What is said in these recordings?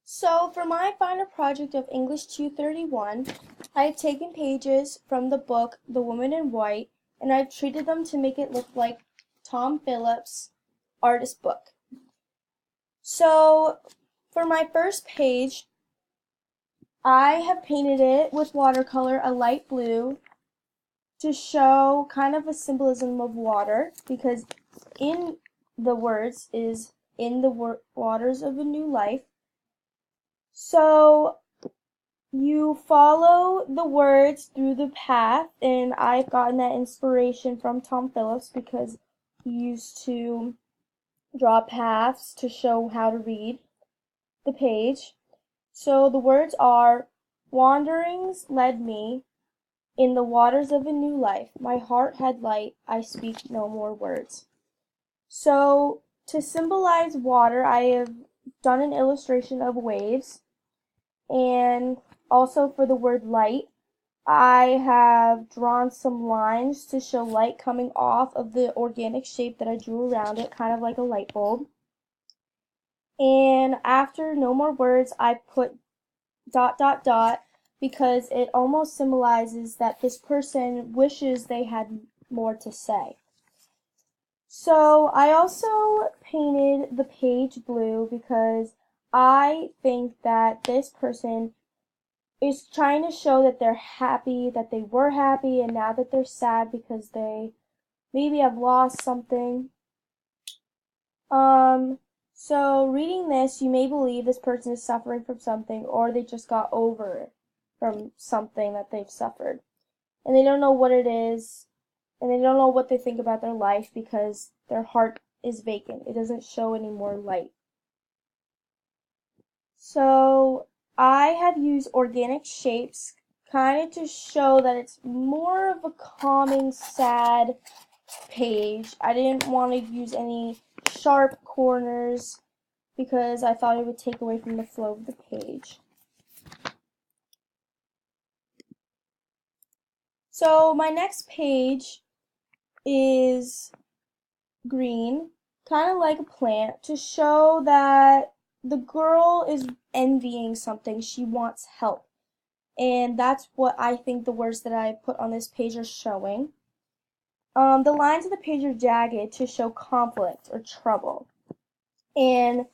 So for my final project of English 231, I have taken pages from the book The Woman in White and I've treated them to make it look like Tom Phillips' artist book. So for my first page, I have painted it with watercolor a light blue to show kind of a symbolism of water because in the words is in the waters of a new life. So you follow the words through the path, and I've gotten that inspiration from Tom Phillips because he used to draw paths to show how to read the page. So the words are, wanderings led me in the waters of a new life. My heart had light, I speak no more words. So to symbolize water, I have done an illustration of waves, and also for the word light, I have drawn some lines to show light coming off of the organic shape that I drew around it, kind of like a light bulb. And after no more words, I put dot dot dot because it almost symbolizes that this person wishes they had more to say. So I also painted the page blue because I think that this person is trying to show that they're happy, that they were happy, and now that they're sad because they maybe have lost something. So reading this, you may believe this person is suffering from something, or they just got over it from something that they've suffered. And they don't know what it is, and they don't know what they think about their life because their heart is vacant. It doesn't show any more light. So I have used organic shapes kind of to show that it's more of a calming, sad page. I didn't want to use any sharp corners because I thought it would take away from the flow of the page. So my next page is green, kind of like a plant, to show that the girl is envying something. She wants help. And that's what I think the words that I put on this page are showing. The lines of the page are jagged to show conflict or trouble. And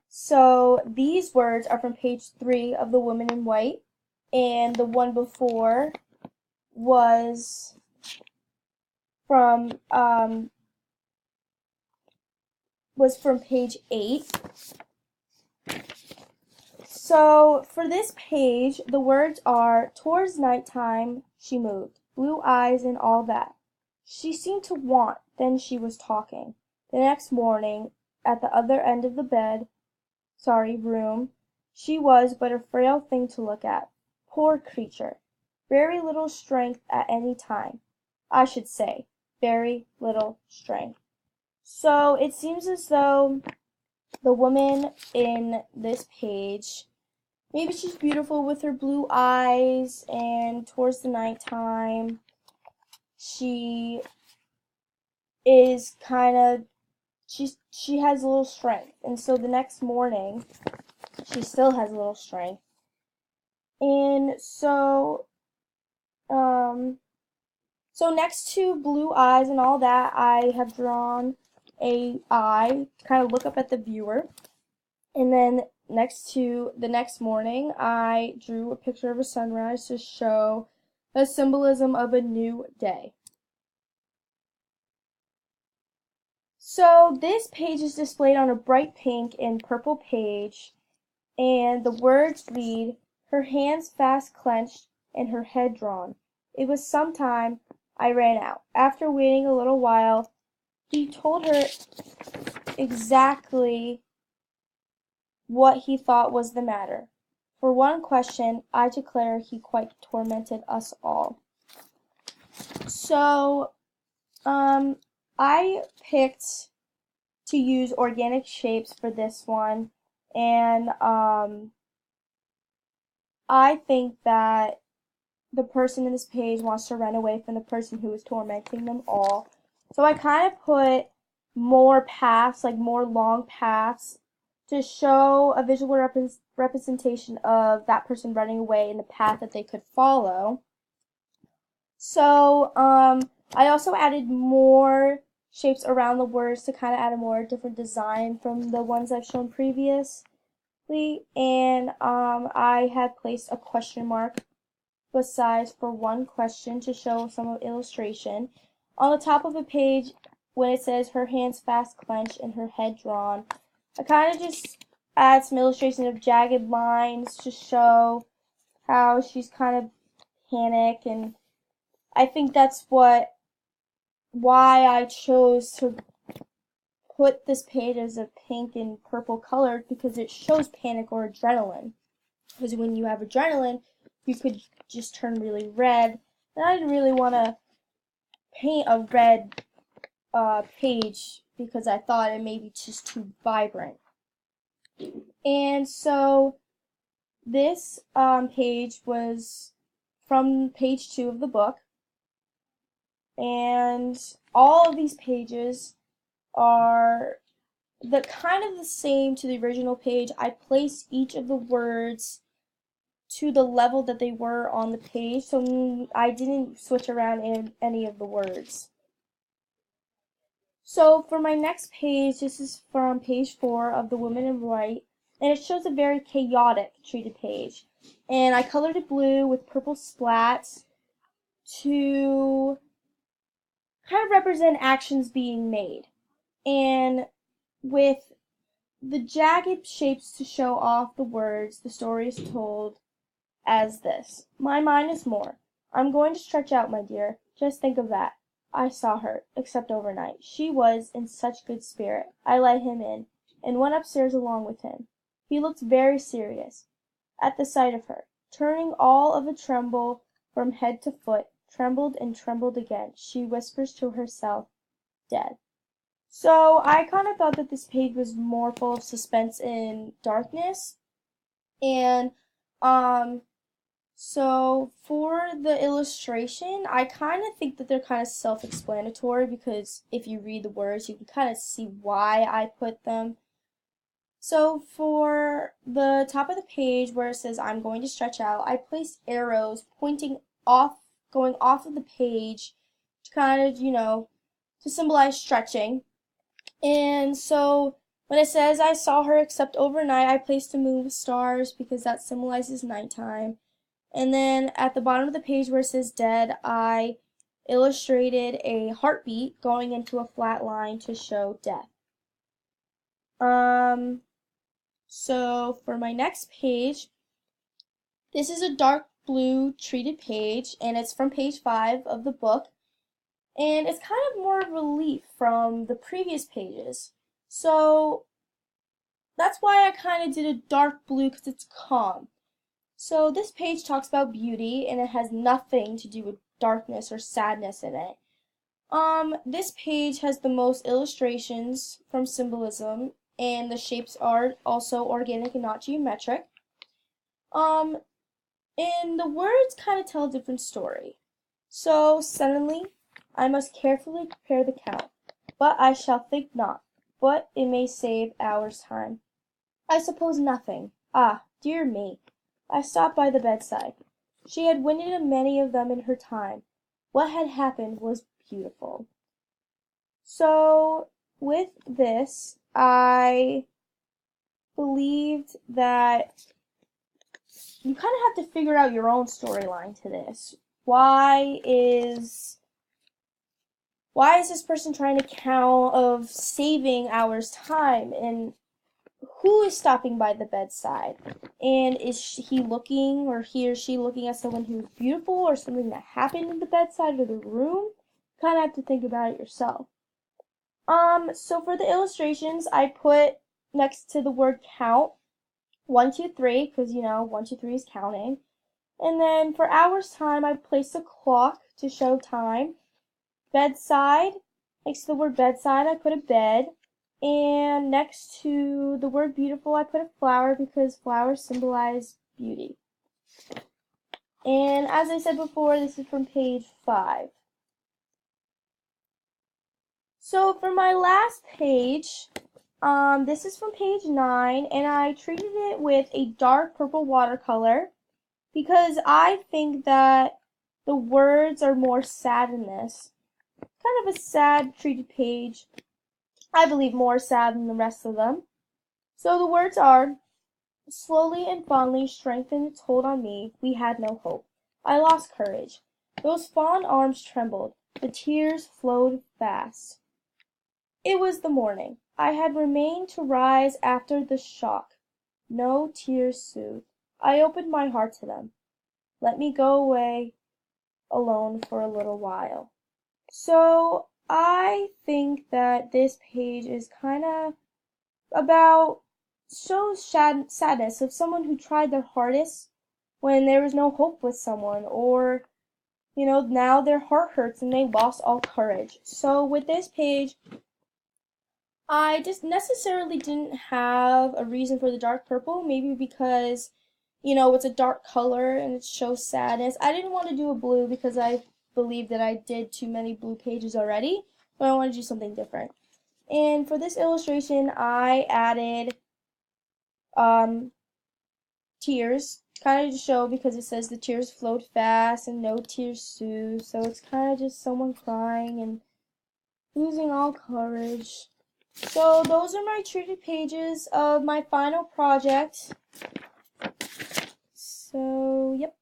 so these words are from page 3 of The Woman in White, and the one before was from page 8. So for this page, the words are, towards nighttime she moved, blue eyes and all that. She seemed to want, then she was talking. The next morning, at the other end of the room, she was but a frail thing to look at. Poor creature. Very little strength at any time. I should say, very little strength. So it seems as though the woman in this page, maybe she's beautiful with her blue eyes, and towards the nighttime, she is kind of, she has a little strength. And so the next morning, she still has a little strength. And so, so next to blue eyes and all that, I have drawn a eye to kind of look up at the viewer. And then the next morning, I drew a picture of a sunrise to show a symbolism of a new day. So this page is displayed on a bright pink and purple page, and the words read, her hands fast clenched and her head drawn. It was some time I ran out. After waiting a little while, he told her exactly what he thought was the matter. For one question, I declare he quite tormented us all. So, I picked to use organic shapes for this one, and I think that the person in this page wants to run away from the person who is tormenting them all. So I kind of put more paths, like more long paths, to show a visual representation of that person running away and the path that they could follow. So I also added more shapes around the words to kind of add a more different design from the ones I've shown previously. And I have placed a question mark besides for one question to show some illustration. On the top of the page, when it says her hands fast clenched and her head drawn, I kind of just add some illustration of jagged lines to show how she's kind of panicked, and I think that's why I chose to put this page as a pink and purple color, because it shows panic or adrenaline. Because when you have adrenaline, you could just turn really red, and I didn't really want to paint a red page because I thought it may be just too vibrant. And so this page was from page 2 of the book, and all of these pages are kind of the same to the original page. I placed each of the words to the level that they were on the page, so I didn't switch around in any of the words. So for my next page, this is from page 4 of The Woman in White, and it shows a very chaotic treated page. And I colored it blue with purple splats to kind of represent actions being made, and with the jagged shapes to show off the words. The story is told as this: my mind is more. I'm going to stretch out, my dear. Just think of that. I saw her, except overnight. She was in such good spirit. I let him in, and went upstairs along with him. He looked very serious at the sight of her, turning all of a tremble from head to foot, trembled and trembled again. She whispers to herself, dead. So I kind of thought that this page was more full of suspense and darkness. And so for the illustration, I kind of think that they're kind of self-explanatory, because if you read the words, you can kind of see why I put them. So for the top of the page where it says I'm going to stretch out, I placed arrows pointing off, going off of the page to kind of, to symbolize stretching. And so when it says I saw her except overnight, I placed a moon with stars because that symbolizes nighttime. And then at the bottom of the page where it says dead, I illustrated a heartbeat going into a flat line to show death. So for my next page, this is a dark blue treated page, and it's from page 5 of the book. And it's kind of more relief from the previous pages. So that's why I kind of did a dark blue, because it's calm. So this page talks about beauty, and it has nothing to do with darkness or sadness in it. This page has the most illustrations from symbolism, and the shapes are also organic and not geometric. And the words kind of tell a different story. So suddenly, I must carefully prepare the count, but I shall think not, but it may save hours' time. I suppose nothing. Ah, dear me. I stopped by the bedside. She had winded many of them in her time. What had happened was beautiful. So with this, I believed that you kind of have to figure out your own storyline to this. Why is this person trying to count of saving hours' time, and who is stopping by the bedside? And is he looking, or he or she looking at someone who's beautiful, or something that happened in the bedside or the room? Kind of have to think about it yourself. So for the illustrations, I put next to the word count 1, 2, 3, because 1, 2, 3 is counting. And then for hours time, I placed a clock to show time. Bedside, next to the word bedside, I put a bed. And next to the word beautiful, I put a flower, because flowers symbolize beauty. And as I said before, this is from page 5. So for my last page, This is from page 9, and I treated it with a dark purple watercolor because I think that the words are more sad in this. Kind of a sad treated page. I believe more sad than the rest of them. So the words are, slowly and fondly strengthened its hold on me. We had no hope. I lost courage. Those fond arms trembled. The tears flowed fast. It was the morning. I had remained to rise after the shock. No tears soothed. I opened my heart to them. Let me go away alone for a little while. So I think that this page is kind of about shows sadness of someone who tried their hardest when there was no hope with someone, or now their heart hurts and they lost all courage. So with this page, I just necessarily didn't have a reason for the dark purple, maybe because it's a dark color and it shows sadness. I didn't want to do a blue because I believe that I did too many blue pages already, but I want to do something different. And for this illustration, I added tears, kind of to show, because it says the tears flowed fast and no tears soothed, so it's kind of just someone crying and losing all courage. So those are my treated pages of my final project. So, yep.